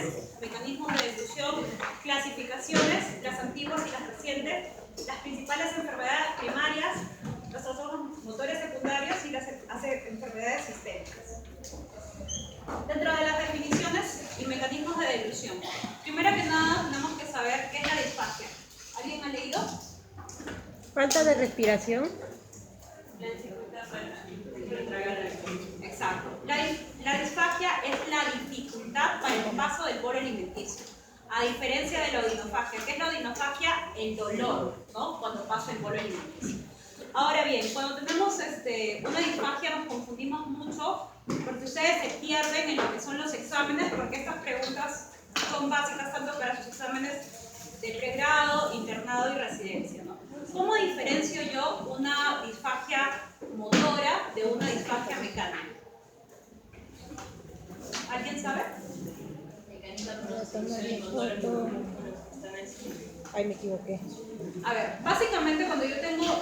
definiciones, mecanismos de difusión, clasificaciones, las antiguas y las recientes, las principales enfermedades primarias, los trastornos motores secundarios y las enfermedades sistémicas. Dentro de las definiciones y mecanismos de dilución, primero que nada tenemos que saber qué es la disfagia. ¿Alguien ha leído? Falta de respiración. La dificultad para tragar. Exacto. La disfagia es la dificultad para el paso del bolo alimenticio. A diferencia de la odinofagia. ¿Qué es la odinofagia? El dolor, ¿no? Cuando pasa el bolo alimenticio. Ahora bien, cuando tenemos una disfagia nos confundimos mucho porque ustedes se pierden en lo que son los exámenes, porque estas preguntas son básicas tanto para sus exámenes de pregrado, internado y residencia, ¿no? ¿Cómo diferencio yo una disfagia motora de una disfagia mecánica? ¿Alguien sabe? Ay, me equivoqué. A ver, básicamente cuando yo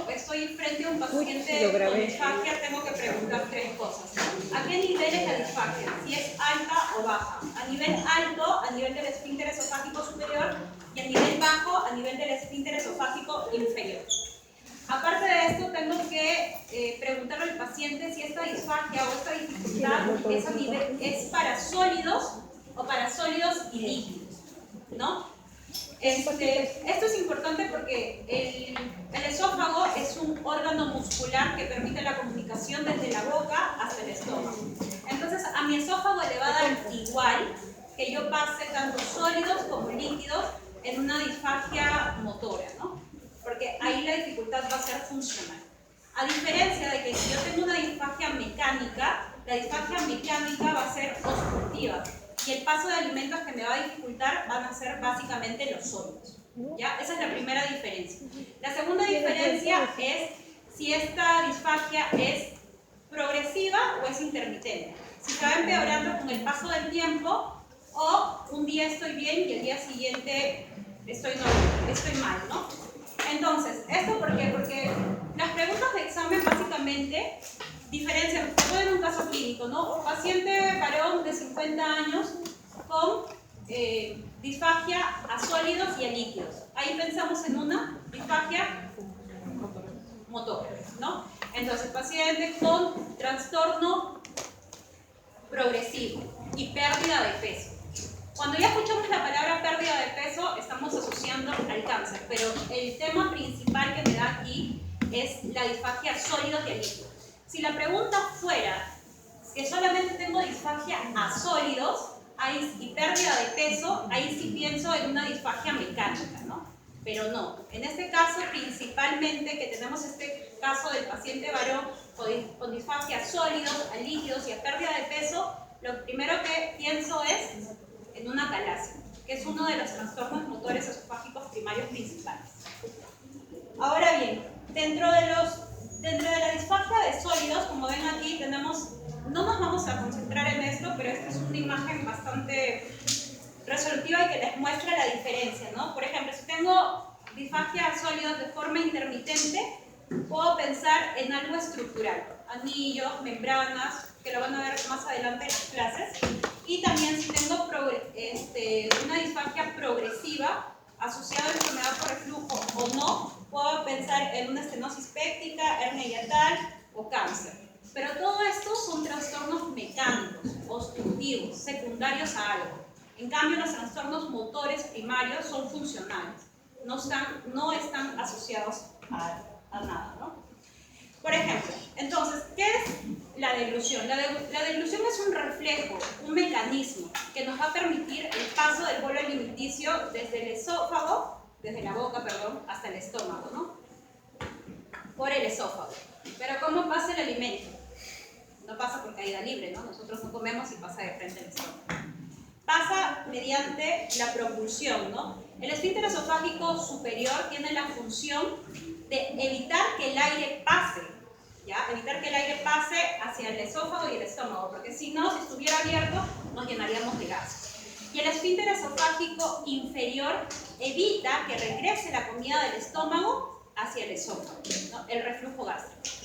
estoy frente a un paciente con disfagia, tengo que preguntar tres cosas. ¿A qué nivel es la disfagia? Si es alta o baja. A nivel alto, a nivel del esfínter esofágico superior, y a nivel bajo, a nivel del esfínter esofágico inferior. Aparte de esto, tengo que preguntarle al paciente si esta disfagia o esta dificultad es para sólidos o para sólidos y líquidos, ¿no? Esto es importante porque el esófago es un órgano muscular que permite la comunicación desde la boca hasta el estómago. Entonces, a mi esófago le va a dar igual que yo pase tanto sólidos como líquidos en una disfagia motora, ¿no? Porque ahí la dificultad va a ser funcional. A diferencia de que si yo tengo una disfagia mecánica, la disfagia mecánica va a ser obstructiva. Y el paso de alimentos que me va a dificultar van a ser básicamente los sólidos. ¿Ya? Esa es la primera diferencia. La segunda diferencia es si esta disfagia es progresiva o es intermitente. Si se va empeorando con el paso del tiempo o un día estoy bien y el día siguiente estoy mal, ¿no? Entonces, ¿esto por qué? Porque las preguntas de examen básicamente diferencian, todo en un caso clínico, ¿no? Un paciente varón de 50 años con disfagia a sólidos y a líquidos. Ahí pensamos en una disfagia motora, ¿no? Entonces, paciente con trastorno progresivo y pérdida de peso. Cuando ya escuchamos la palabra pérdida de peso, estamos asociando al cáncer, pero el tema principal que me da aquí es la disfagia sólidos y a líquidos. Si la pregunta fuera que solamente tengo disfagia a sólidos y pérdida de peso, ahí sí pienso en una disfagia mecánica, ¿no? Pero no. En este caso, principalmente, que tenemos este caso del paciente varón con disfagia a sólidos, a líquidos y a pérdida de peso, lo primero que pienso es en una atalasia, que es uno de los trastornos motores esofágicos primarios principales. Ahora bien, dentro de la disfagia de sólidos, como ven aquí, no nos vamos a concentrar en esto, pero esta es una imagen bastante resolutiva y que les muestra la diferencia, ¿no? Por ejemplo, si tengo disfagia a sólidos de forma intermitente, puedo pensar en algo estructural, anillos, membranas, que lo van a ver más adelante en las clases, y también si tengo una disfagia progresiva asociada a enfermedad por reflujo o no, puedo pensar en una estenosis péptica, hernia hiatal o cáncer. Pero todo esto son trastornos mecánicos, obstructivos, secundarios a algo. En cambio, los trastornos motores primarios son funcionales, no están asociados a nada, ¿no? Por ejemplo, entonces, ¿qué es la deglución? La deglución es un reflejo, un mecanismo que nos va a permitir el paso del bolo alimenticio desde la boca, hasta el estómago, ¿no? Por el esófago. Pero ¿cómo pasa el alimento? No pasa por caída libre, ¿no? Nosotros no comemos y pasa de frente al estómago. Pasa mediante la propulsión, ¿no? El esfínter esofágico superior tiene la función de evitar que el aire pase, ¿ya? Evitar que el aire pase hacia el esófago y el estómago, porque si no, si estuviera abierto, nos llenaríamos de gas. Y el esfínter esofágico inferior evita que regrese la comida del estómago hacia el esófago, ¿no? El reflujo gástrico.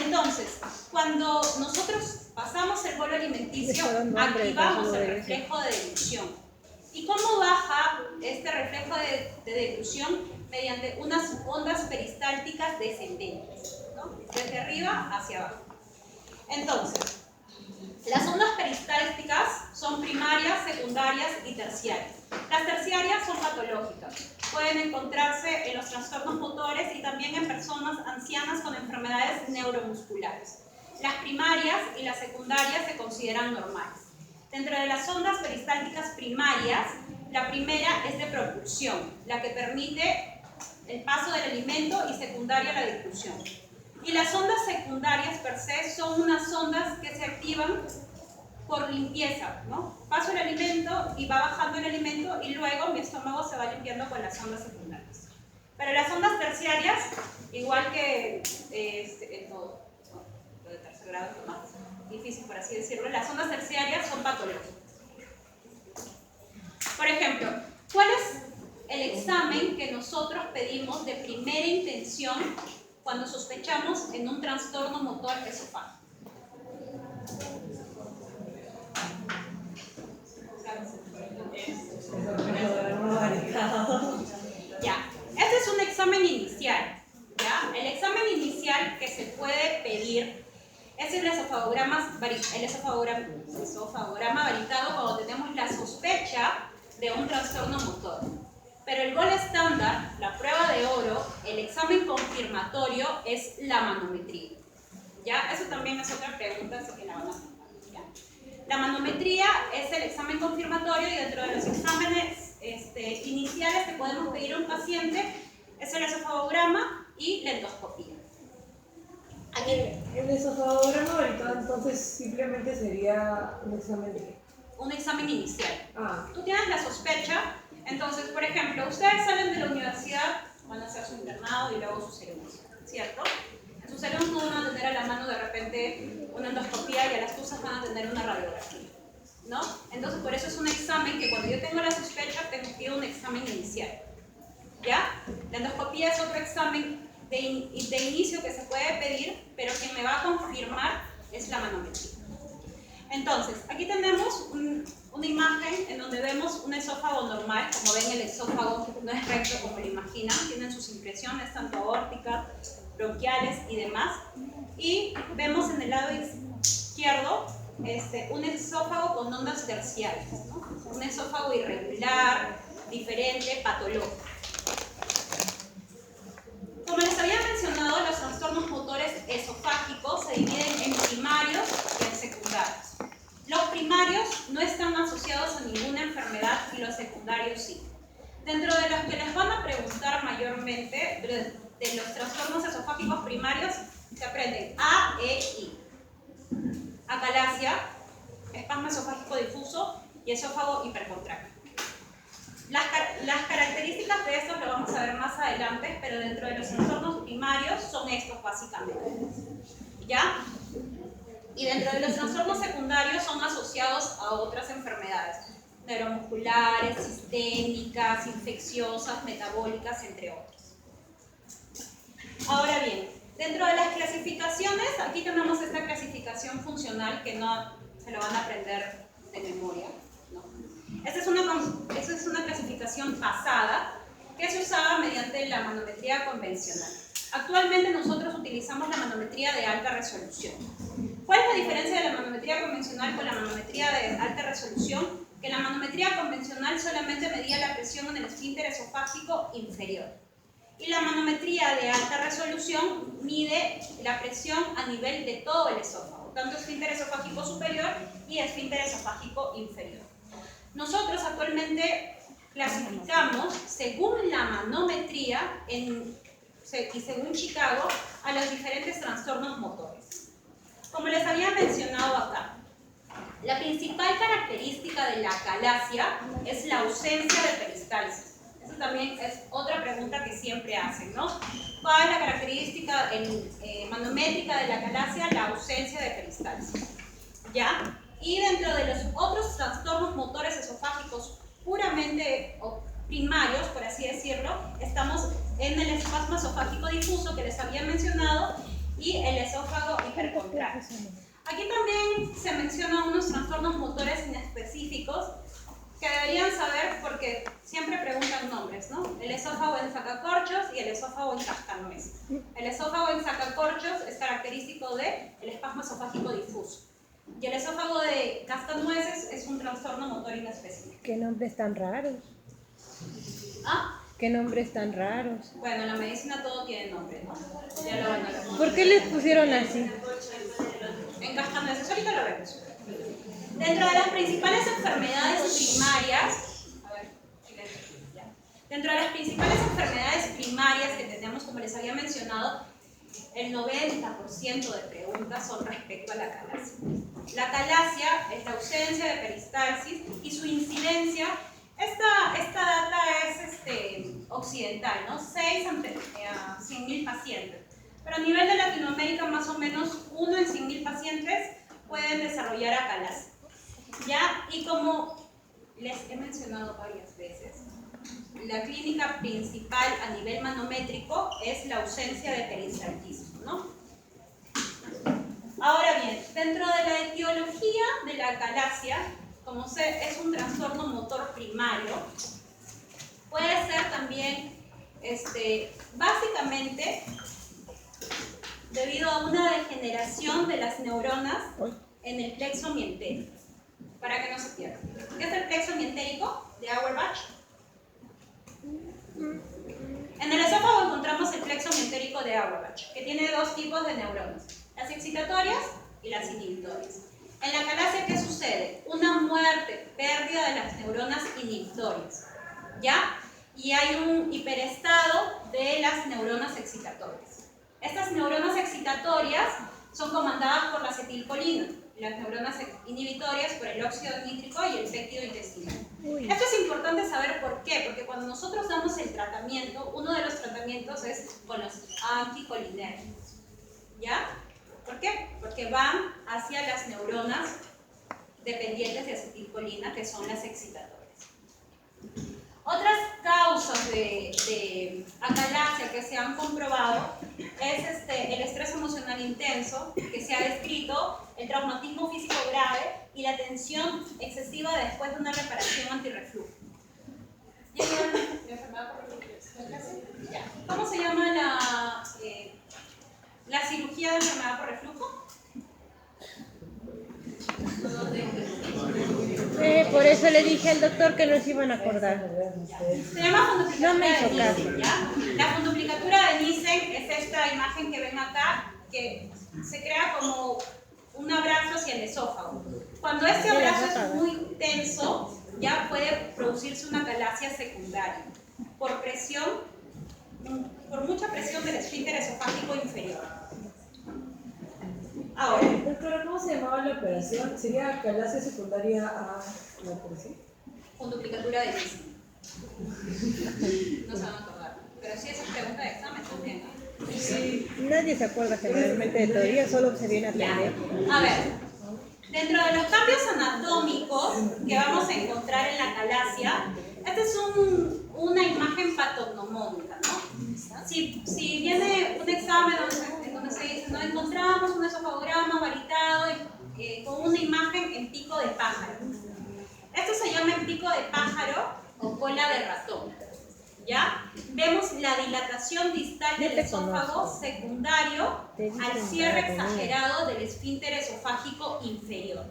Entonces, cuando nosotros pasamos el bolo alimenticio, activamos el reflejo de deglución. ¿Y cómo baja este reflejo de declusión? Mediante unas ondas peristálticas descendentes, ¿no? Desde arriba hacia abajo. Entonces, las ondas peristálticas son primarias, secundarias y terciarias. Las terciarias son patológicas. Pueden encontrarse en los trastornos motores y también en personas ancianas con enfermedades neuromusculares. Las primarias y las secundarias se consideran normales. Dentro de las ondas peristálticas primarias, la primera es de propulsión, la que permite el paso del alimento, y secundaria la difusión. Y las ondas secundarias per se son unas ondas que se activan por limpieza, ¿no? Paso el alimento y va bajando el alimento y luego mi estómago se va limpiando con las ondas secundarias. Pero las ondas terciarias, igual que en todo, ¿no? Lo de tercer grado es más difícil, por así decirlo, las ondas terciarias son patológicas. Por ejemplo, ¿cuál es el examen que nosotros pedimos de primera intención cuando sospechamos en un trastorno motor esofágico? Ya, este es un examen inicial, ¿ya? El examen inicial que se puede pedir es el esofagograma varitado cuando tenemos la sospecha de un trastorno motor. Pero el gol estándar, la prueba de oro, el examen confirmatorio es la manometría. ¿Ya? Eso también es otra pregunta, así que la van a hacer. ¿Ya? La manometría es el examen confirmatorio y dentro de los exámenes iniciales que podemos pedir a un paciente es el esofagograma y la endoscopía. Aquí. El esofagograma varitado entonces simplemente sería un examen de qué? Un examen inicial. Tú tienes la sospecha, entonces, por ejemplo, ustedes salen de la universidad, van a hacer su internado y luego su serum, ¿cierto? En sus serums no van a tener a la mano de repente una endoscopía y a las cosas van a tener una radiografía, ¿no? Entonces, por eso es un examen que cuando yo tengo la sospecha, tengo que ir a un examen inicial, ¿ya? La endoscopía es otro examen de inicio que se puede pedir, pero quien me va a confirmar es la manometría. Entonces, aquí tenemos una imagen en donde vemos un esófago normal. Como ven, el esófago no es recto como lo imaginan, tienen sus impresiones tanto aórticas, bronquiales y demás. Y vemos en el lado izquierdo un esófago con ondas terciarias, ¿no? Un esófago irregular, diferente, patológico. Como les había mencionado, los trastornos motores esofágicos se dividen en primarios y en secundarios. Los primarios no están asociados a ninguna enfermedad y los secundarios sí. Dentro de los que les van a preguntar mayormente, de los trastornos esofágicos primarios, se aprenden A, E, I. Acalasia, espasmo esofágico difuso y esófago hipercontráctil. Las características de estos lo vamos a ver más adelante, pero dentro de los trastornos primarios son estos básicamente. ¿Ya? Y dentro de los trastornos secundarios son asociados a otras enfermedades neuromusculares, sistémicas, infecciosas, metabólicas, entre otras. Ahora bien, dentro de las clasificaciones, aquí tenemos esta clasificación funcional que no se lo van a aprender de memoria, ¿no? Esta es una clasificación pasada que se usaba mediante la manometría convencional. Actualmente nosotros utilizamos la manometría de alta resolución. ¿Cuál es la diferencia de la manometría convencional con la manometría de alta resolución? Que la manometría convencional solamente medía la presión en el esfínter esofágico inferior. Y la manometría de alta resolución mide la presión a nivel de todo el esófago, tanto esfínter esofágico superior y esfínter esofágico inferior. Nosotros actualmente clasificamos según la manometría y según Chicago a los diferentes trastornos motores. Como les había mencionado acá, la principal característica de la acalasia es la ausencia de peristalsis. Eso también es otra pregunta que siempre hacen, ¿no? ¿Cuál es la característica manométrica de la acalasia? La ausencia de peristalsis. ¿Ya? Y dentro de los otros trastornos motores esofágicos puramente primarios, por así decirlo, estamos en el espasmo esofágico difuso que les había mencionado y el esófago hipercontráctil. Aquí también se mencionan unos trastornos motores inespecíficos que deberían saber porque siempre preguntan nombres, ¿no? El esófago en sacacorchos y el esófago en cascanueces. El esófago en sacacorchos es característico del espasmo esofágico difuso. Y el esófago de cascanueces es un trastorno motor inespecífico. ¿Qué nombres tan raros? ¿Ah? ¿Qué nombres tan raros? Bueno, en la medicina todo tiene nombre, ¿no? Ya lo van a ver. ¿Por qué les pusieron así? En cascanueces, ahorita lo vemos. Dentro de las principales enfermedades primarias, dentro de las principales enfermedades primarias que tenemos, como les había mencionado, el 90% de preguntas son respecto a la calasia. La calasia es la ausencia de peristalsis y su incidencia, esta data es occidental, ¿no? 6 a 100.000 pacientes. Pero a nivel de Latinoamérica, más o menos 1 en 100.000 pacientes pueden desarrollar acalasia. ¿Ya? Y como les he mencionado varias veces, la clínica principal a nivel manométrico es la ausencia de peristaltismo, ¿no? Ahora bien, dentro de la etiología de la acalasia, como es un trastorno motor primario, puede ser también, básicamente, debido a una degeneración de las neuronas en el plexo mientérico. Para que no se pierda. ¿Qué es el plexo mientérico de Auerbach? En el esófago encontramos el plexo mientérico de Auerbach, que tiene 2 tipos de neuronas, las excitatorias y las inhibitorias. En la calasia, ¿qué sucede? Una muerte, pérdida de las neuronas inhibitorias, ¿ya? Y hay un hiperestado de las neuronas excitatorias. Estas neuronas excitatorias son comandadas por la acetilcolina, y las neuronas inhibitorias por el óxido nítrico y el péptido intestinal. Esto es importante saber por qué, porque cuando nosotros damos el tratamiento, uno de los tratamientos es con los anticolinérgicos. ¿Ya? ¿Por qué? Porque van hacia las neuronas dependientes de acetilcolina, que son las excitatorias. Otras causas de acalasia que se han comprobado es el estrés emocional intenso, que se ha descrito, el traumatismo físico grave y la tensión excesiva después de una reparación antirreflujo. ¿Cómo se llama la cirugía de enfermedad por reflujo? Por eso le dije al doctor que nos iban a acordar. Se llama funduplicatura No me hizo de caso. Nissen, ¿ya? La funduplicatura de Nissen es esta imagen que ven acá, que se crea como un abrazo hacia el esófago. Cuando este abrazo es muy tenso, ya puede producirse una acalasia secundaria por presión, por mucha presión del esfínter esofágico inferior. Ahora, Doctora, ¿cómo se llamaba la operación? ¿Sería acalasia secundaria a la operación? funduplicatura de Nissen. No se van a acordar. Pero sí, esa es pregunta de examen también, ¿no? Sí. Nadie se acuerda generalmente de teoría, solo se viene a Ya. aprender. A ver, dentro de los cambios anatómicos que vamos a encontrar en la acalasia, esta es una imagen patognomónica, ¿no? Si viene un examen donde se dice, no encontramos un esofagograma valitado con una imagen en pico de pájaro. Esto se llama en pico de pájaro o cola de ratón. ¿Ya? Vemos la dilatación distal del esófago secundario al cierre exagerado del esfínter esofágico inferior.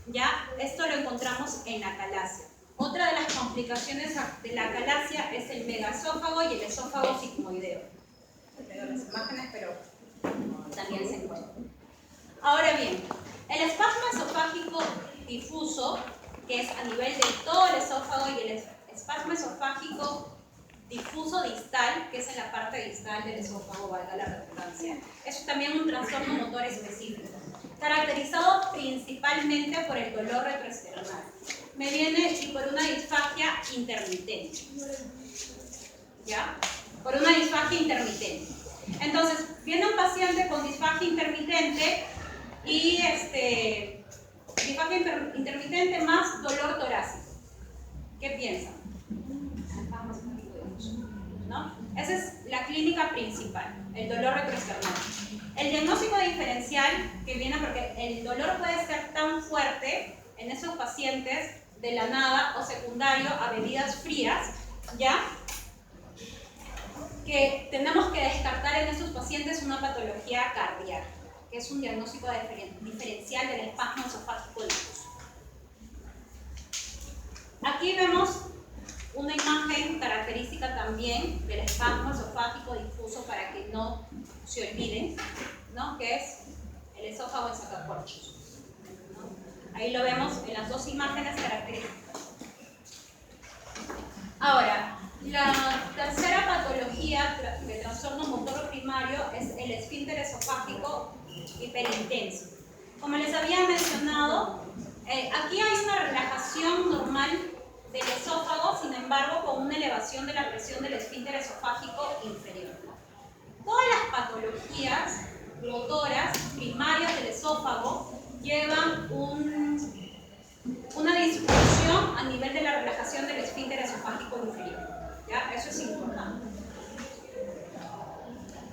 ¿Ya? Esto lo encontramos en la acalasia. Otra de las complicaciones de la acalasia es el megaesófago y el esófago sigmoideo. Tengo las imágenes, pero también se encuentran. Ahora bien, el espasmo esofágico difuso, que es a nivel de todo el esófago, y el espasmo esofágico difuso distal, que es en la parte distal del esófago, valga la redundancia, es también un trastorno motor específico, caracterizado principalmente por el dolor retroesternal. Me viene y por una disfagia intermitente. ¿Ya? Por una disfagia intermitente. Entonces, viene un paciente con disfagia intermitente y disfagia intermitente más dolor torácico. ¿Qué piensan? ¿No? Esa es la clínica principal, el dolor retroesternal. El diagnóstico diferencial que viene porque el dolor puede ser tan fuerte en esos pacientes de la nada o secundario a bebidas frías, ¿ya? Que tenemos que descartar en estos pacientes una patología cardíaca, que es un diagnóstico diferencial del espasmo esofágico difuso. Aquí vemos una imagen característica también del espasmo esofágico difuso para que no se olviden, ¿no? Que es el esófago en sacacorchos, ¿no? Ahí lo vemos en las dos imágenes características. Ahora, la tercera patología de trastorno motor primario es el esfínter esofágico hiperintenso. Como les había mencionado, aquí hay una relajación normal del esófago, sin embargo, con una elevación de la presión del esfínter esofágico inferior. Todas las patologías motoras primarias del esófago llevan una disfunción a nivel de la relajación del esfínter esofágico inferior. ¿Ya? Eso es importante.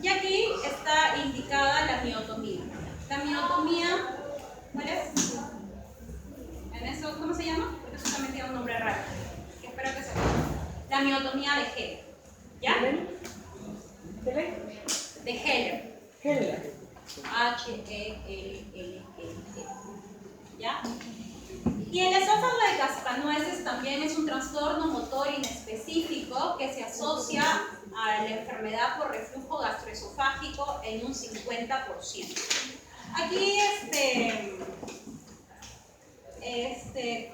Y aquí está indicada la miotomía. La miotomía, ¿cuál es? En eso, ¿cómo se llama? Porque eso también tiene un nombre raro. Que espero que sepan. La miotomía de Heller. ¿Ya? De Heller. Heller. H-E-L-L-E-R. ¿Ya? Y el esófago de cascanueces también es un trastorno motor inespecífico que se asocia a la enfermedad por reflujo gastroesofágico en un 50%. Aquí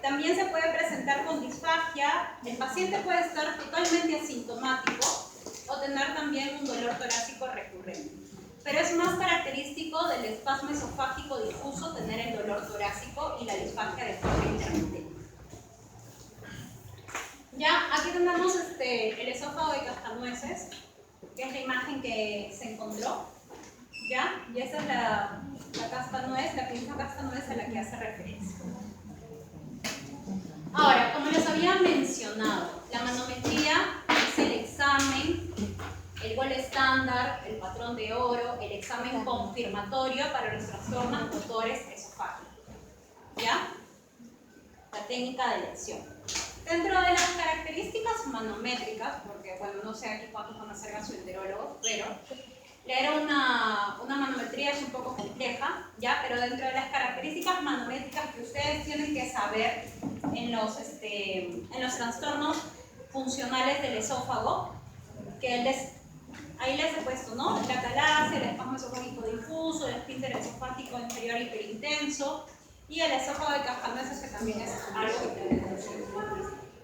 también se puede presentar con disfagia. El paciente puede estar totalmente asintomático o tener también un dolor torácico recurrente. Pero es más característico del espasmo esofágico difuso tener el dolor torácico y la disfagia de forma intermitente. Ya, aquí tenemos el esófago de cascanueces, que es la imagen que se encontró. ¿Ya? Y esa es la cascanuez, la misma cascanuez a la que hace referencia. Ahora, como les había mencionado, la manometría es el examen, el gol estándar, el patrón de oro, el examen confirmatorio para los trastornos motores esofágicos. ¿Ya? La técnica de elección. Dentro de las características manométricas, porque bueno, no sé aquí cuántos van a ser gastroenterólogos, pero leer una manometría es un poco compleja, ¿ya? Pero dentro de las características manométricas que ustedes tienen que saber en los trastornos funcionales del esófago, que ahí les he puesto, ¿no? La calasia, el espasmo esofágico difuso, el esfínter esofágico inferior hiperintenso y el esófago de cascanueces, que también es algo que tienen que conocer.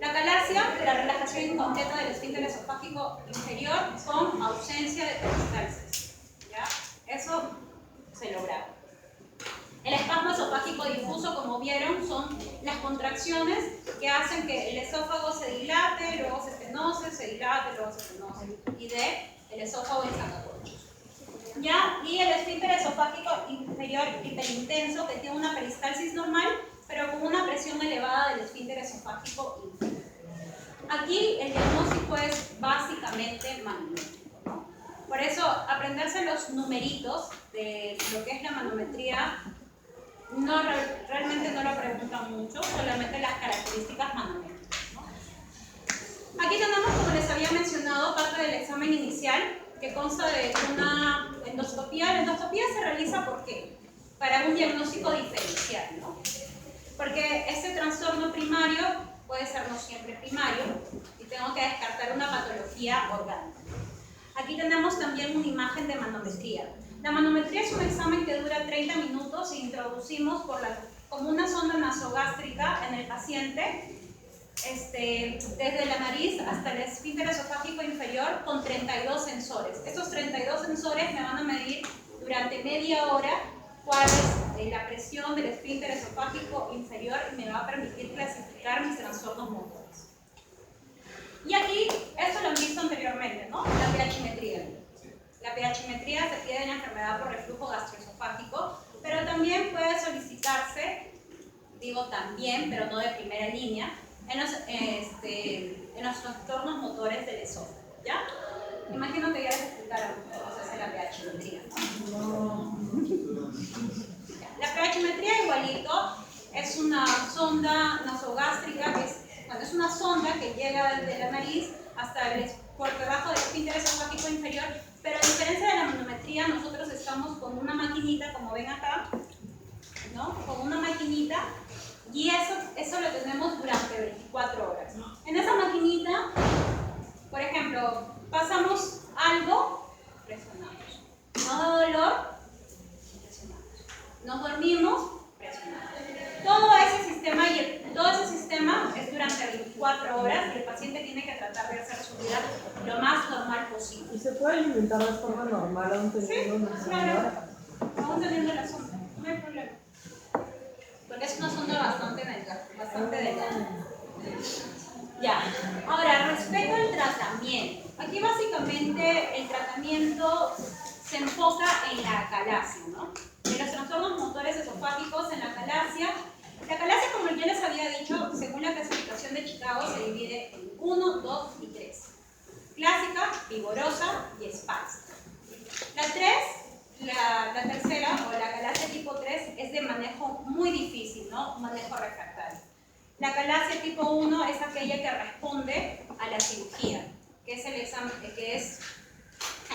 La calasia, la relajación incompleta del esfínter esofágico inferior con ausencia de peristalsis. ¿Ya? Eso se logra. El espasmo esofágico difuso, como vieron, son las contracciones que hacen que el esófago se dilate, luego se estenose, se dilate, luego se estenose, y el esófago en sacacorchos. ¿Ya? Y el esfínter esofágico inferior hiperintenso, que tiene una peristalsis normal, pero con una presión elevada del esfínter esofágico inferior. Aquí el diagnóstico es básicamente manométrico, ¿no? Por eso, aprenderse los numeritos de lo que es la manometría realmente no lo preguntan mucho, solamente las características manométricas, ¿no? Aquí tenemos, como les había mencionado, parte del examen inicial, que consta de una endoscopía. La endoscopía se realiza ¿por qué? Para un diagnóstico diferencial, ¿no? Porque este trastorno primario puede ser no siempre primario y tengo que descartar una patología orgánica. Aquí tenemos también una imagen de manometría. La manometría es un examen que dura 30 minutos e introducimos como una sonda nasogástrica en el paciente, desde la nariz hasta el esfínter esofágico inferior con 32 sensores. Estos 32 sensores me van a medir durante media hora cuál es la presión del esfínter esofágico inferior y me va a permitir clasificar mis trastornos motores. Y aquí, esto lo han visto anteriormente, ¿no? La pHmetría. La pHmetría se pide en la enfermedad por reflujo gastroesofágico, pero también puede solicitarse, digo también, pero no de primera línea, en los trastornos motores del esófago, ¿ya? Imagino que ya les explicaron cómo se hace la pHmetría, ¿no? La pHmetría igualito es una sonda nasogástrica que llega desde la nariz hasta por debajo del esfínter esofágico inferior, pero a diferencia de la manometría, nosotros estamos con una maquinita, como ven acá, ¿no? Con una maquinita, y eso lo tenemos durante 24 horas. En esa maquinita, por ejemplo, pasamos algo, presionamos. Nos da dolor, presionamos. Nos dormimos, presionamos. Todo ese sistema es durante 24 horas y el paciente tiene que tratar de hacer su vida lo más normal posible. ¿Y se puede alimentar de forma normal aún teniendo una sonda? Aún teniendo la sonda, no hay problema. Porque es una sonda bastante delgada. Ya, ahora respecto al tratamiento. Aquí básicamente el tratamiento se enfoca en la acalasia, ¿no? En los trastornos motores esofágicos, en la acalasia. La acalasia, como ya les había dicho, según la clasificación de Chicago, se divide en 1, 2 y 3. Clásica, vigorosa y espástica. La tercera, o la acalasia tipo 3, es de manejo muy difícil, ¿no? Manejo refractario. La acalasia tipo 1 es aquella que responde a la cirugía, que es el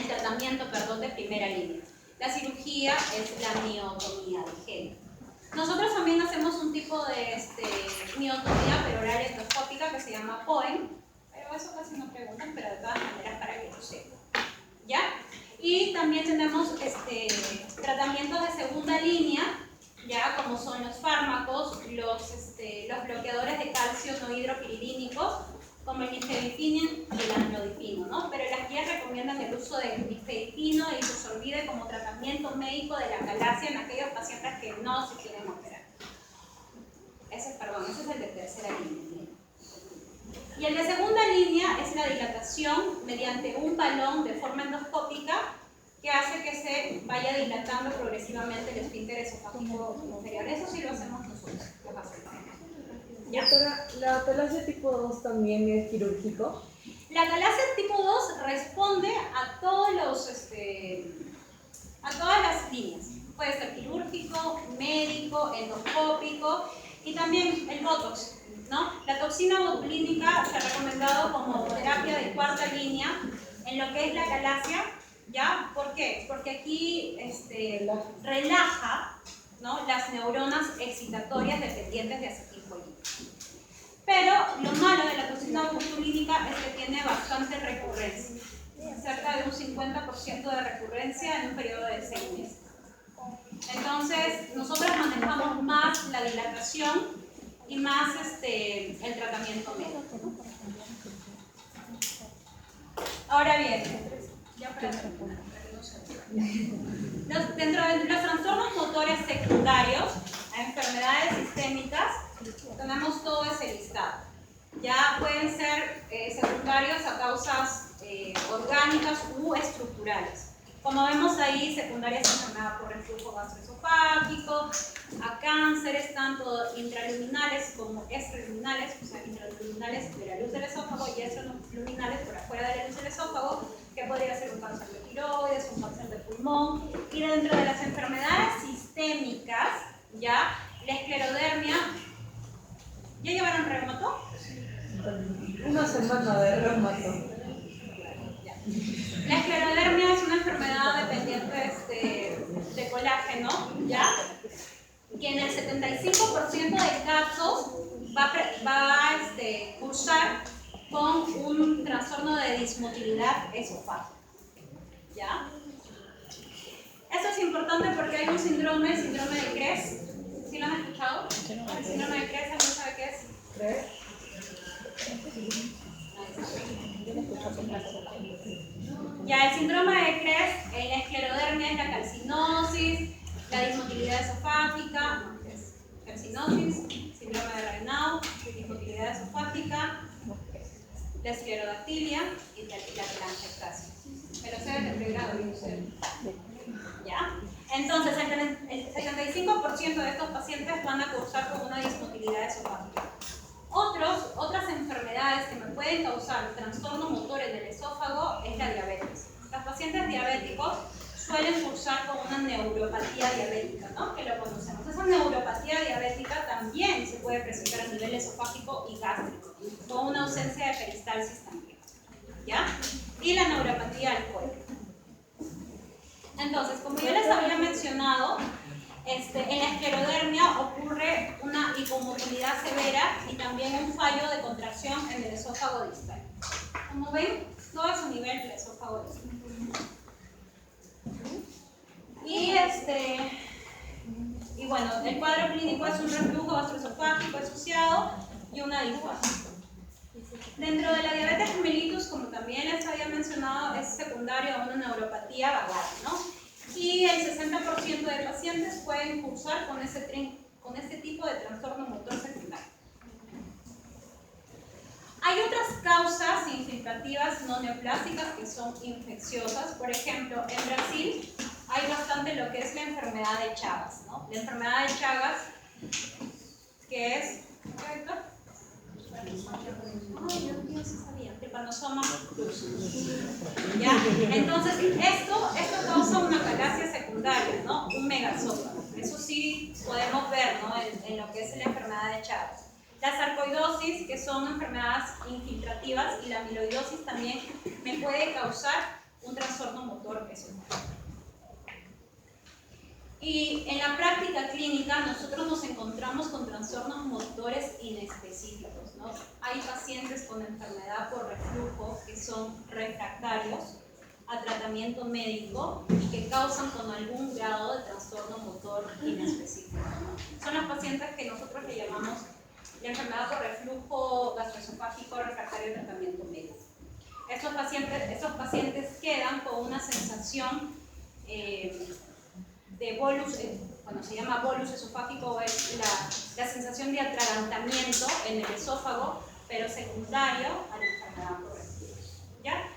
tratamiento, de primera línea. La cirugía es la miotomía de género. Nosotros también hacemos un tipo de miotomía peroral endoscópica que se llama POEM, pero eso casi no preguntan, pero de todas maneras para que lo sepan. ¿Ya? Y también tenemos tratamientos de segunda línea, ya como son los fármacos, los bloqueadores de calcio no hidropiridínicos, como el nifedipino y el amlodipino, ¿no? Pero las guías recomiendan el uso de nifedipino y isosorbide como tratamiento médico de la acalasia en aquellos pacientes que no se quieren operar. Ese es el de tercera línea. Y el de segunda línea es la dilatación mediante un balón de forma endoscópica que hace que se vaya dilatando progresivamente el esfínter esofágico inferior. Eso sí lo hacemos nosotros, los pacientes. ¿Ya? Doctora, ¿la acalasia tipo 2 también es quirúrgico? La acalasia tipo 2 responde a todas las líneas. Puede ser quirúrgico, médico, endoscópico y también el botox, ¿no? La toxina botulínica se ha recomendado como terapia de cuarta línea en lo que es la acalasia, ¿ya? ¿Por qué? Porque aquí relaja, ¿no?, las neuronas excitatorias dependientes de acetilcolina. Pero lo malo de la toxina botulínica es que tiene bastante recurrencia, cerca de un 50% de recurrencia en un periodo de 6 meses. Entonces, nosotros manejamos más la dilatación y más el tratamiento médico. Ahora bien, dentro de los trastornos motores secundarios a enfermedades sistémicas, tenemos todo ese listado. Ya pueden ser secundarios a causas orgánicas u estructurales. Como vemos ahí, secundarias a enfermedad por reflujo gastroesofágico, a cánceres tanto intraluminales como extraluminales, o sea, intraluminales de la luz del esófago y extraluminales por afuera de la luz del esófago, que podría ser un cáncer de tiroides, un cáncer de pulmón. Y dentro de las enfermedades sistémicas, ya, la esclerodermia. ¿Ya llevaron reumato? Una semana de reumato. La esclerodermia es una enfermedad dependiente de colágeno, ¿ya? Que en el 75% de casos va a cursar con un trastorno de dismotilidad esofágica, ¿ya? Esto es importante porque hay un síndrome de Krebs. ¿Sí lo han escuchado? El síndrome de Krebs, ¿alguien sabe qué es? ¿Crees? Ya, el síndrome de Krebs, la esclerodermia es la calcinosis, la dismotilidad esofágica, calcinosis, síndrome de Raynaud, dismotilidad esofágica, la esclerodactilia y la telangiectasia. Pero ustedes de pregrado, ¿ya? Entonces, el 75% de estos pacientes van a cursar con una dismotilidad esofágica. Otras enfermedades que me pueden causar trastorno motor en el esófago es la diabetes. Los pacientes diabéticos suelen cursar con una neuropatía diabética, ¿no?, que lo conocemos. Esa neuropatía diabética también se puede presentar a nivel esofágico y gástrico. con una ausencia de peristalsis también, ¿ya? Y la neuropatía alcohólica. Entonces, como yo les había mencionado, en la esclerodermia ocurre una hipomotilidad severa y también un fallo de contracción en el esófago distal. Como ven, todo es a nivel del esófago distal. Y bueno, el cuadro clínico es un reflujo gastroesofágico asociado y una disfagia. Dentro de la diabetes mellitus, como también les había mencionado, es secundario a una neuropatía vagal, ¿no? Y el 60% de pacientes pueden cursar con este tipo de trastorno motor secundario. Hay otras causas infiltrativas no neoplásicas que son infecciosas. Por ejemplo, en Brasil hay bastante lo que es la enfermedad de Chagas, ¿no? La enfermedad de Chagas, que es... Ay, yo sí sabía, Trypanosoma cruzi. ¿Ya? Entonces, esto causa una calasia secundaria, ¿no? Un megasófago. Eso sí podemos ver, ¿no? En lo que es la enfermedad de Chagas. La sarcoidosis, que son enfermedades infiltrativas, y la amiloidosis también me puede causar un trastorno motor esofágico. Y en la práctica clínica nosotros nos encontramos con trastornos motores inespecíficos, ¿no? Hay pacientes con enfermedad por reflujo que son refractarios a tratamiento médico y que causan con algún grado de trastorno motor inespecífico, ¿no? Son los pacientes que nosotros le llamamos la enfermedad por reflujo gastroesofágico refractario a tratamiento médico. Estos pacientes quedan con una sensación de bolus, cuando se llama bolus esofágico, es la sensación de atragantamiento en el esófago, pero secundario a la enfermedad por reflujo, ¿ya?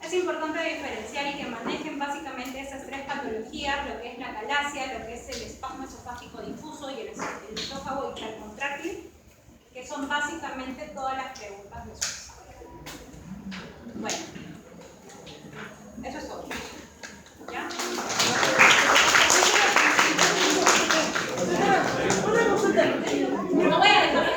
Es importante diferenciar y que manejen básicamente esas tres patologías, lo que es la calasia, lo que es el espasmo esofágico difuso y el esófago hipercontráctil, que son básicamente todas las preguntas de su examen. Bueno, eso es todo. ¿Ya? No voy a dejar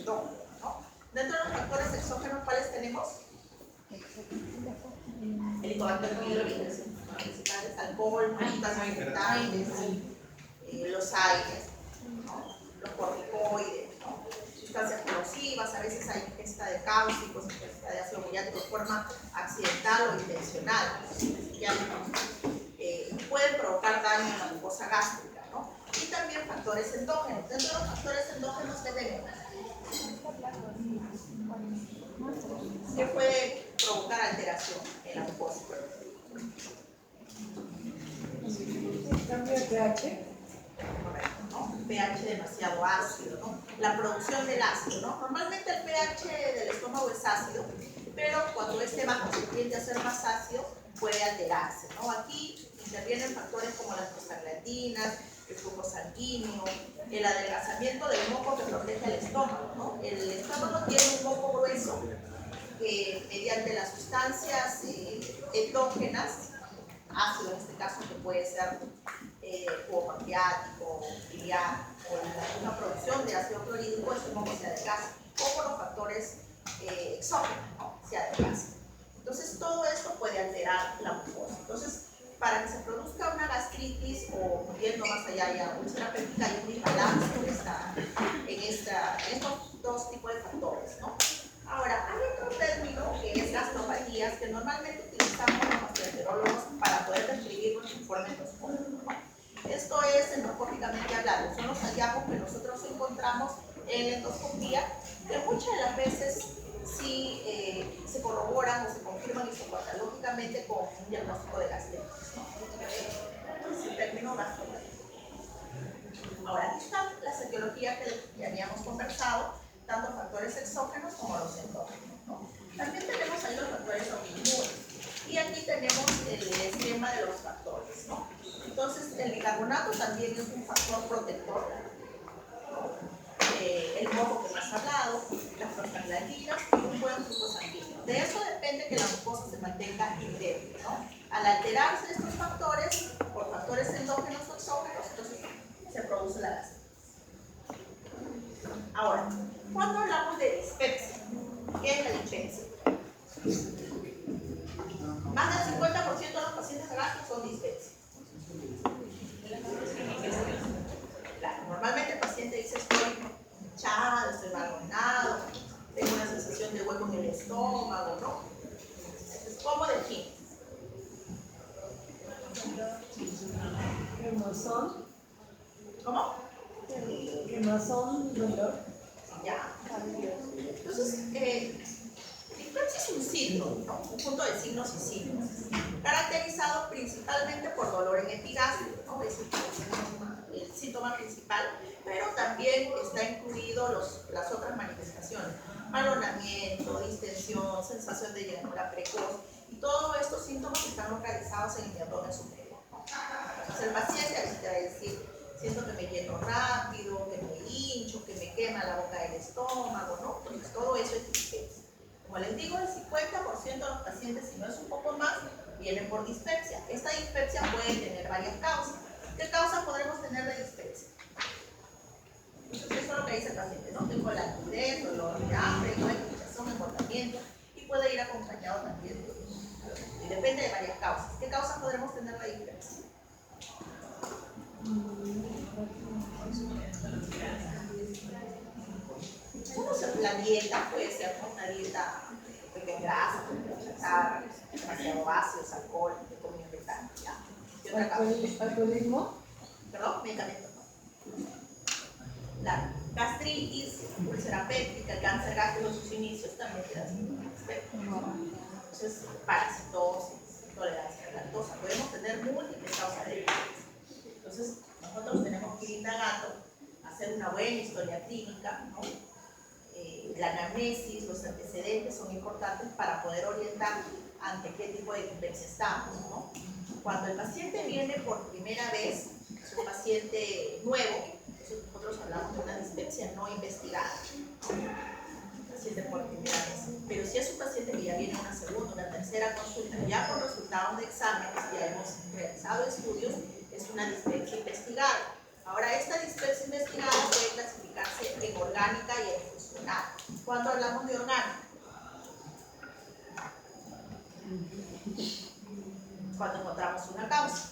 endógeno, ¿no? Dentro de los factores exógenos, ¿cuáles tenemos? Helicobacter pylori, principales, alcohol, frutas fermentantes, los aires, ¿no? Los corticoides, ¿no? Sustancias corrosivas, a veces hay ingesta de cáusticos, ingesta de ácido muriático de forma accidental o intencional, pueden provocar daño en la mucosa gástrica, ¿no? Y también factores endógenos. Dentro de los factores endógenos, ¿qué tenemos? ¿Qué puede provocar alteración en la mucosa? Cambio de pH. Correcto, ¿no? El pH demasiado ácido, ¿no? La producción del ácido, ¿no? Normalmente el pH del estómago es ácido, pero cuando este bajo se tiende a ser más ácido, puede alterarse, ¿no? Aquí intervienen factores como las prostaglandinas, el flujo sanguíneo, el adelgazamiento del moco que protege el estómago, ¿no? El estómago tiene un moco grueso que mediante las sustancias endógenas, ácido en este caso, que puede ser jugo pancreático, biliar, o una producción de ácido clorhídrico, este moco se adelgaza, o por los factores exógenos, ¿no? Se adelgaza. Entonces todo esto puede alterar la mucosa. Entonces, para que se produzca una gastritis o yendo más allá ya úlcera péptica, hay un imbalance en estos dos tipos de factores, ¿no? Ahora, hay otro término que es gastropatías que normalmente utilizamos los gastroenterólogos para poder describir nuestro informe endoscópico, ¿no? Esto es endoscópicamente hablando, son los hallazgos que nosotros encontramos en la endoscopía, que muchas de las veces sí se corroboran o se confirman histopatológicamente con un diagnóstico de gastritis, ¿no? Es el término gastropatía. Ahora, aquí está la setiología que habíamos conversado, tanto factores exógenos como los endógenos, ¿no? También tenemos ahí los factores autoinmunes. Y aquí tenemos el esquema de los factores, ¿no? Entonces, el bicarbonato también es un factor protector, ¿no? El moco que hemos hablado, las prostaglandinas y un buen flujo sanguíneo. De eso depende que la mucosa se mantenga indemne, ¿no? Al alterarse estos factores, por factores endógenos o exógenos, entonces se produce la gastritis. Ahora, cuando hablamos de dispepsia, ¿qué es la dispepsia? Más del 50% de los pacientes gástricos son dispepsia. Claro, normalmente el paciente dice estoy hinchado, estoy vagonado, tengo una sensación de hueco en el estómago, ¿no? Entonces, ¿cómo defines? Quemazón. ¿Cómo? Quemazón, dolor. Ya. Entonces, dispepsia es un síndrome, ¿no? Un conjunto de signos y síntomas, caracterizado principalmente por dolor en epigástrico, ¿no? Es el síntoma principal, pero también está incluido las otras manifestaciones, alonamiento, distensión, sensación de llenura precoz, y todos estos síntomas están localizados en el abdomen superior, ¿no? Entonces el paciente ahí te va a decir, siento que me lleno rápido, que me hincho, que me quema la boca del estómago, ¿no? Entonces todo eso es dispepsia. Como les digo, el 50% de los pacientes, si no es un poco más, vienen por dispepsia. Esta dispepsia puede tener varias causas. ¿Qué causas podremos tener de dispepsia? Entonces, eso es lo que dice el paciente, ¿no? Tengo latidez, dolor de hambre, hinchazón, engordamiento, y puede ir acompañado también. Y depende de varias causas. ¿Qué causas podremos tener de dispepsia? La dieta puede ser una dieta de grasa, mucha carne, demasiado ácidos, alcohol, de comida vegetal, ¿ya? ¿Qué otra causa? ¿Alcoholismo? Perdón, medicamentos, ¿no? La gastritis, úlcera péptica, el cáncer gástrico en sus inicios también te da síntomas de dispepsia. Entonces, parasitosis, intolerancia a la lactosa, podemos tener múltiples causas de dispepsia. Entonces, nosotros tenemos que ir indagando, hacer una buena historia clínica, ¿no? La anamnesis, los antecedentes son importantes para poder orientar ante qué tipo de dispepsia estamos, ¿no? Cuando el paciente viene por primera vez, es un paciente nuevo, nosotros hablamos de una dispepsia no investigada, ¿no? Paciente por primera vez. Pero si es un paciente que ya viene una segunda, una tercera consulta, ya con resultados de exámenes, ya hemos realizado estudios, es una dispepsia investigada. Ahora, esta dispepsia investigada puede clasificarse en orgánica y en funcional. funcional. Cuando hablamos de orgánico, cuando encontramos una causa,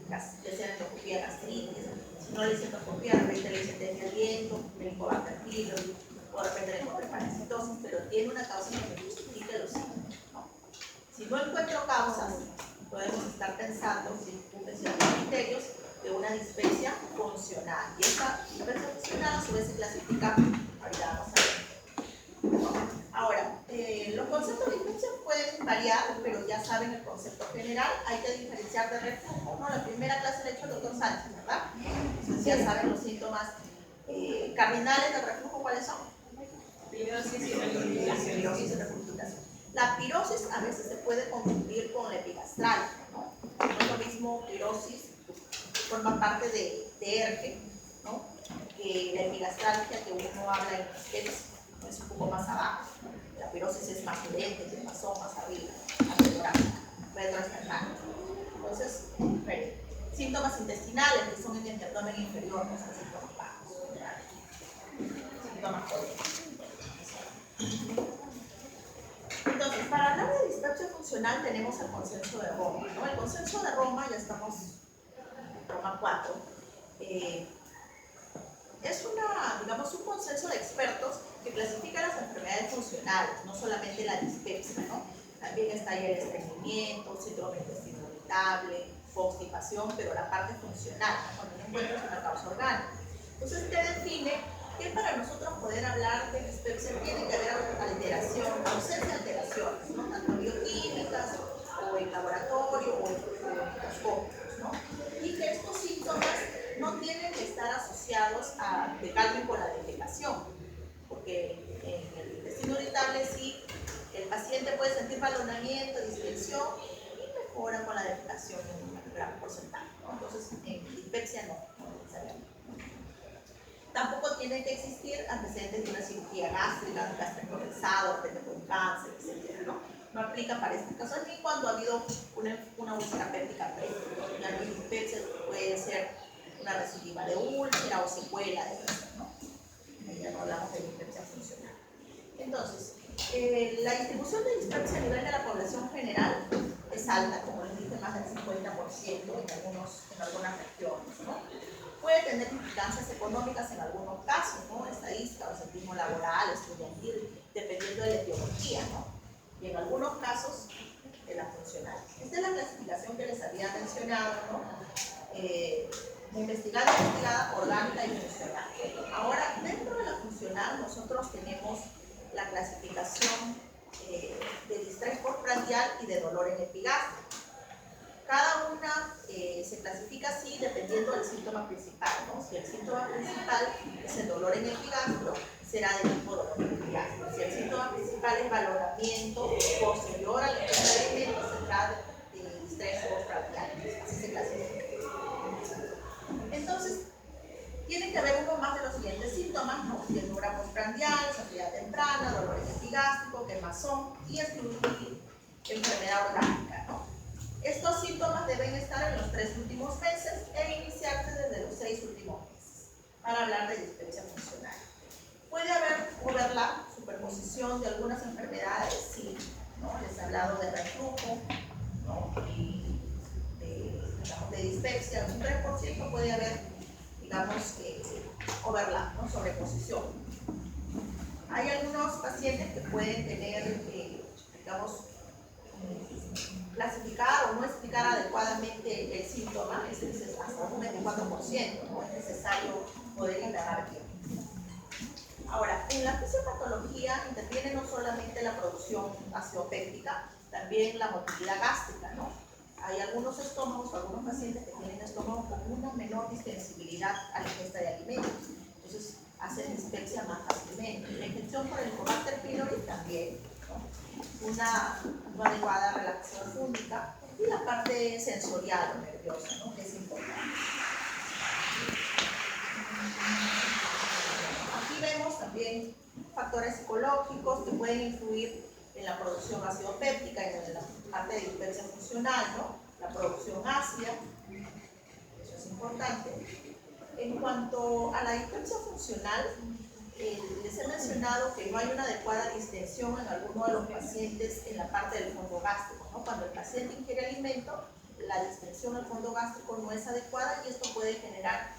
ya sea endoscopía gastritis, si no le hice endoscopía, de repente le hice test de aliento, Helicobacter pylori, o de repente le encontré parasitosis, pero tiene una causa que justifique los síntomas, ¿no? Si no encuentro causas, podemos estar pensando, sin criterios, de una dispepsia funcional. Y esta dispepsia funcional a su vez se clasifica, ahorita vamos a ver. ¿No? Ahora, los conceptos de dispepsia pueden variar, pero ya saben el concepto general. Hay que diferenciar de reflujo, ¿no? La primera clase la ha hecho el doctor Sánchez, ¿verdad? Entonces ya saben los síntomas cardinales del reflujo, ¿cuáles son? Pirosis y refluctuación. La pirosis a veces se puede confundir con la epigastral, ¿no? No es lo mismo pirosis, forma parte de ERGE, ¿no? Que la epigastralgia que uno habla en dispepsia, ¿no? Es un poco más abajo. La pirosis es más lenta, es más arriba, retroesternal. Entonces, síntomas intestinales que son en el abdomen inferior, no son síntomas bajos, síntomas crónicos. Entonces, para hablar de dispepsia funcional tenemos el consenso de Roma, ¿no? El consenso de Roma, ya estamos en Roma 4, es digamos, un consenso de expertos que clasifica las enfermedades funcionales, no solamente la dispepsia, ¿no? También está ahí el estreñimiento, síndrome de intestino irritable, constipación, pero la parte funcional, ¿no? Cuando no encuentras una causa orgánica. Entonces, te define que para nosotros poder hablar de dispepsia tiene que haber alteración, ausencia de alteraciones, ¿no? Tanto bioquímicas, o en laboratorio, o en microscopios, ¿no? Y que estos síntomas no tienen que estar asociados a decalmen con la defecación, porque en el intestino irritable sí, el paciente puede sentir balonamiento, distensión y mejora con la defecación en un gran porcentaje, ¿no? Entonces, en dispepsia no necesariamente. Tampoco tiene que existir antecedentes de una cirugía gástrica, gástrico pesado, con cáncer, etc., ¿no? No aplica para este caso ni cuando ha habido una úlcera péptica previa. La dispepsia puede ser una recidiva de úlcera o secuela de úlcera, ¿no? Ya no hablamos de dispepsia funcional. Entonces, la distribución de dispepsia a nivel de la población general es alta, como les dije, más del 50% en algunas regiones, ¿no? Puede tener implicancias económicas en algunos casos, ¿no? Estadística, absentismo laboral, estudiantil, dependiendo de la etiología, ¿no? Y en algunos casos de la funcional. Esta es la clasificación que les había mencionado, ¿no? Investigada, orgánica y funcional. Ahora, dentro de la funcional, nosotros tenemos la clasificación de distrés postprandial y de dolor en epigástrico. Cada una se clasifica así dependiendo del síntoma principal, ¿no? Si el síntoma principal es el dolor en el epigastrio, será de tipo dolor en el epigastrio. Si el síntoma principal es valoramiento posterior al alimento, será de distrés postprandial. Así se clasifica. Entonces, tiene que haber uno más de los siguientes síntomas, ¿no? Llenura postprandial, saciedad temprana, dolor epigástrico, quemazón y enfermedad orgánica, ¿no? Estos síntomas deben estar en los 3 últimos meses e iniciarse desde los 6 últimos meses para hablar de dispepsia funcional. Puede haber overlap, superposición de algunas enfermedades, sí, ¿no? Les he hablado de reflujo, ¿no? Y de dispepsia, un 3% puede haber, digamos, overlap, ¿no? Sobreposición. Hay algunos pacientes que pueden tener, digamos, clasificar o no explicar adecuadamente el síntoma, es hasta un 24%, ¿no? Es necesario poder indagar bien. Ahora, en la fisiopatología interviene no solamente la producción ácido-péptica, también la motilidad gástrica, ¿no? Hay algunos estómagos o algunos pacientes que tienen estómago con una menor distensibilidad a la ingesta de alimentos, entonces hacen dispepsia más fácilmente. La infección por el Helicobacter pylori también, ¿no? Una no adecuada relajación fúngica y la parte sensorial o nerviosa, ¿no? Que es importante. Aquí vemos también factores psicológicos que pueden influir en la producción ácido-péptica, en la parte de dispepsia funcional, ¿no? La producción ácida, eso es importante. En cuanto a la dispepsia funcional, les he mencionado mencionado que no hay una adecuada distensión en alguno de los pacientes en la parte del fondo gástrico, ¿no? Cuando el paciente ingiere alimento, la distensión del fondo gástrico no es adecuada y esto puede generar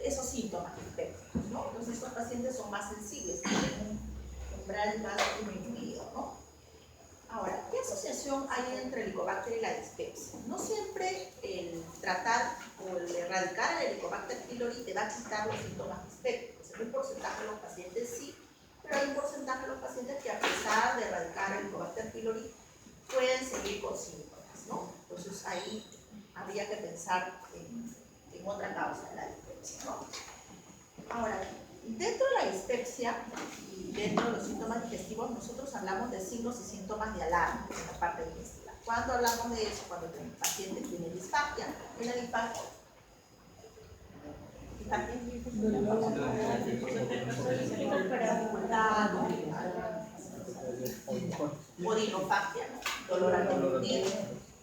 esos síntomas infectos, ¿no? Entonces estos pacientes son más sensibles, tienen un umbral más disminuido, ¿no? Ahora, ¿qué asociación hay entre el Helicobacter y la dispepsia? No siempre el tratar o el erradicar el Helicobacter pylori te va a quitar los síntomas dispépticos. En un porcentaje de los pacientes sí, pero hay un porcentaje de los pacientes que a pesar de erradicar el Helicobacter pylori pueden seguir con síntomas, ¿no? Entonces ahí habría que pensar en otra causa de la dispepsia, ¿no? Ahora, dentro de la dispepsia y dentro de los síntomas digestivos, nosotros hablamos de signos y síntomas de alarma en la parte digestiva. ¿Cuándo hablamos de eso? Cuando el paciente tiene disfagia. En la disfagia, odinofagia, dolor al conducir,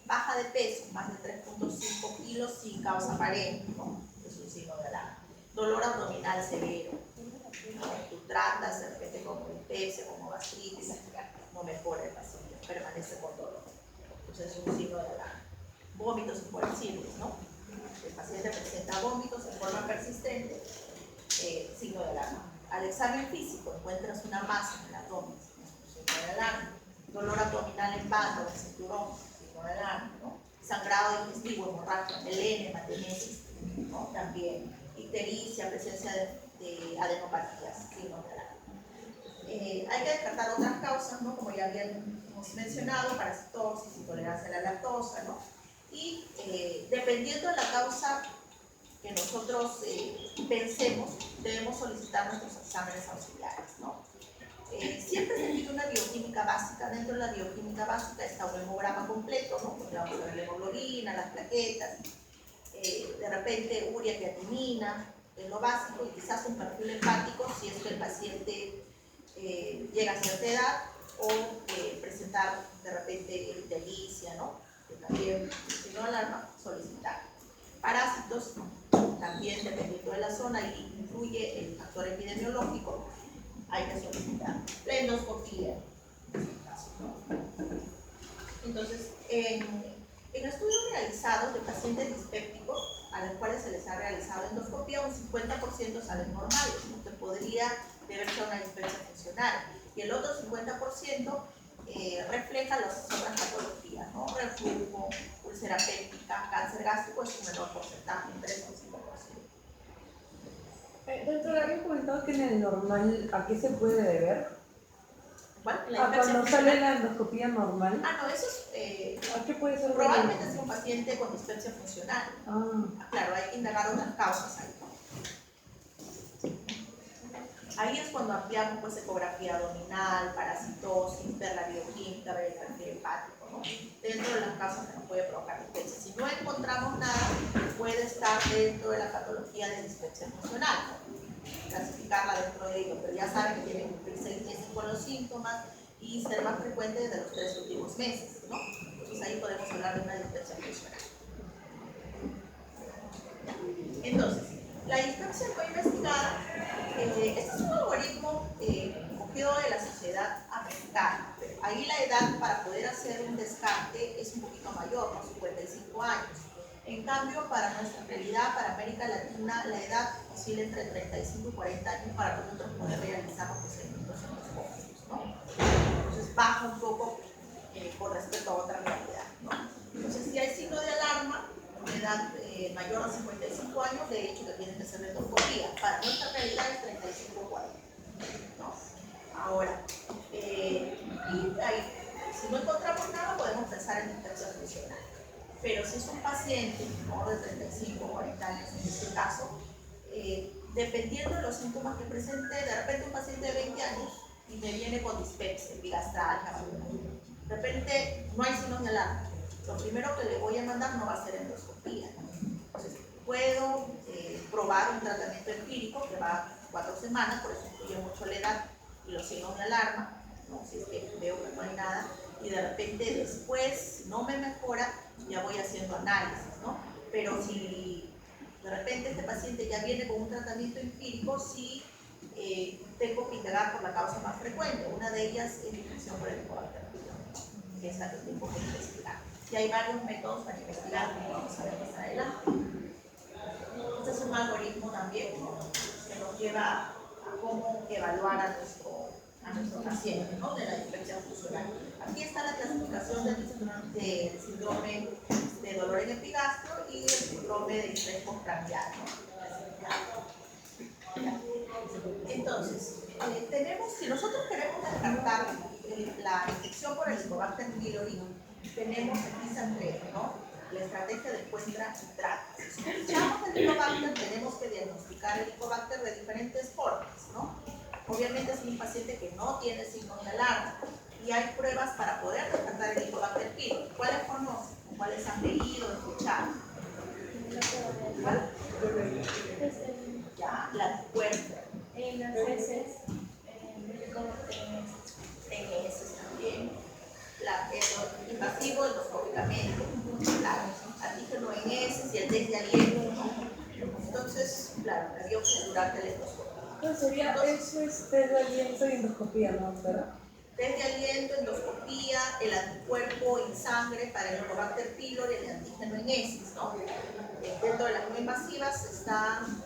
baja de peso, más de 3.5 kilos sin causa aparente, ¿no? Es un signo de alarma. Dolor abdominal severo, ¿no? Tú tratas de repente con dispepsia, como gastritis, no mejora el paciente, permanece con dolor. Entonces es un signo de alarma. Vómitos incoercibles, ¿no? El paciente presenta vómitos en forma persistente, signo de alarma. Al examen físico encuentras una masa en el abdomen, signo de alarma. Dolor abdominal en banda o en cinturón, signo de alarma, ¿no? Sangrado digestivo, hemorragia, melena, hematemesis, ¿no? También ictericia, presencia de adenopatías, signo de alarma. Hay que descartar otras causas, ¿no? Como ya habíamos mencionado, parasitosis, intolerancia a la lactosa, ¿no? Y dependiendo de la causa que nosotros pensemos, debemos solicitar nuestros exámenes auxiliares, ¿no? Siempre se pide una bioquímica básica. Dentro de la bioquímica básica está un hemograma completo, ¿no? Porque vamos a ver la hemoglobina, las plaquetas, de repente urea, creatinina, es lo básico, y quizás un perfil hepático si es que el paciente llega a cierta edad, o presentar de repente ictericia, ¿no? Que también, si no alarma, solicitar. Parásitos, también dependiendo de la zona, y incluye el factor epidemiológico, hay que solicitar. La endoscopía, en este caso, ¿no? Entonces, en estudios realizados de pacientes dispépticos, a los cuales se les ha realizado endoscopía, un 50% salen normales, ¿no? Que podría deberse a una dispepsia funcional, y el otro 50% refleja las otras patologías, ¿no? Reflujo, úlcera péptica, cáncer gástrico es un menor porcentaje, un 3 o 5%. Doctora, había comentado que en el normal, ¿a qué se puede deber? ¿Cuál? ¿A cuando sale la endoscopía normal? Ah, no, eso es... ¿A qué puede ser? probablemente sea un paciente con dispepsia funcional. Ah. Claro, hay que indagar otras causas ahí. Ahí es cuando ampliamos pues ecografía abdominal, parasitosis, ver la bioquímica, ver el perfil hepático, ¿no? Dentro de las causas que nos puede provocar dispepsia. Si no encontramos nada, puede estar dentro de la patología de dispepsia funcional, ¿no? Clasificarla dentro de ello, pero ya saben que tiene que cumplir 6 meses con los síntomas y ser más frecuente desde los 3 últimos meses, ¿no? Entonces ahí podemos hablar de una dispepsia funcional. Entonces, la dispepsia no investigada, este es un algoritmo cogido de la sociedad americana, pero ahí la edad para poder hacer un descarte es un poquito mayor, ¿no? 55 años. En cambio, para nuestra realidad, para América Latina, la edad oscila entre 35 y 40 años para nosotros poder realizar los procedimientos endoscópicos, ¿no? Entonces baja un poco con respecto a otra realidad, ¿no? Entonces, si hay signo de alarma, de edad mayor a 55 años, de hecho que tienen que hacer endoscopía. Para nuestra realidad es 35 o 40, ¿no? Ahora, y ahí, si no encontramos nada, podemos pensar en dispepsia funcional. Pero si es un paciente, ¿no? De 35 o 40 años en este caso, dependiendo de los síntomas que presente, de repente un paciente de 20 años y me viene con dispepsia, epigastralgia, de repente no hay signos de alarma. Lo primero que le voy a mandar no va a ser endoscopía. Entonces, puedo probar un tratamiento empírico que va 4 semanas, por eso incluye mucho la edad y los signos de alarma, ¿no? Si es que veo que no hay nada, y de repente después, si no me mejora, ya voy haciendo análisis, ¿no? Pero si de repente este paciente ya viene con un tratamiento empírico, sí tengo que indagar por la causa más frecuente. Una de ellas es la infección por el Helicobacter pylori, que es la que tengo que investigar. Y hay varios métodos para investigar, como vamos a ver más adelante. Este es un algoritmo también que nos lleva a cómo evaluar a nuestro paciente, ¿no? De la disfunción funcional. Aquí está la clasificación del síndrome de dolor en epigastrio y el síndrome de estrés postprandial, ¿no? Entonces, si nosotros queremos descartar la infección por el Helicobacter pylori, tenemos aquí tres, ¿no? La estrategia de encuentra y trata. Si sospechamos el Helicobacter, tenemos que diagnosticar el Helicobacter de diferentes formas, ¿no? Obviamente es un paciente que no tiene signos de alarma y hay pruebas para poder descartar el Helicobacter pylori. ¿Cuáles conocen? ¿Cuáles han leído, escuchado? ¿Cuál? Ya, la anticuerpo. En las heces, En heces también. El invasivo endoscópicamente. Claro, antígeno en heces y el test de aliento, ¿no? Entonces, claro, la biopsia durante el endoscopio. Entonces sería eso es test de aliento y endoscopía, ¿no? ¿Verdad? Test de aliento, endoscopía, el anticuerpo en sangre para el Helicobacter pylori, el antígeno en heces, ¿no? Dentro de las no invasivas están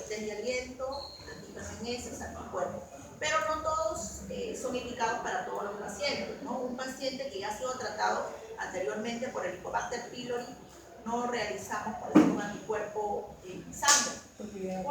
test de aliento, antígeno en heces, anticuerpo. Pero no todos son indicados para todos los pacientes, ¿no? Un paciente que ya ha sido tratado anteriormente por el Helicobacter pylori, no realizamos por ejemplo un anticuerpo en sangre.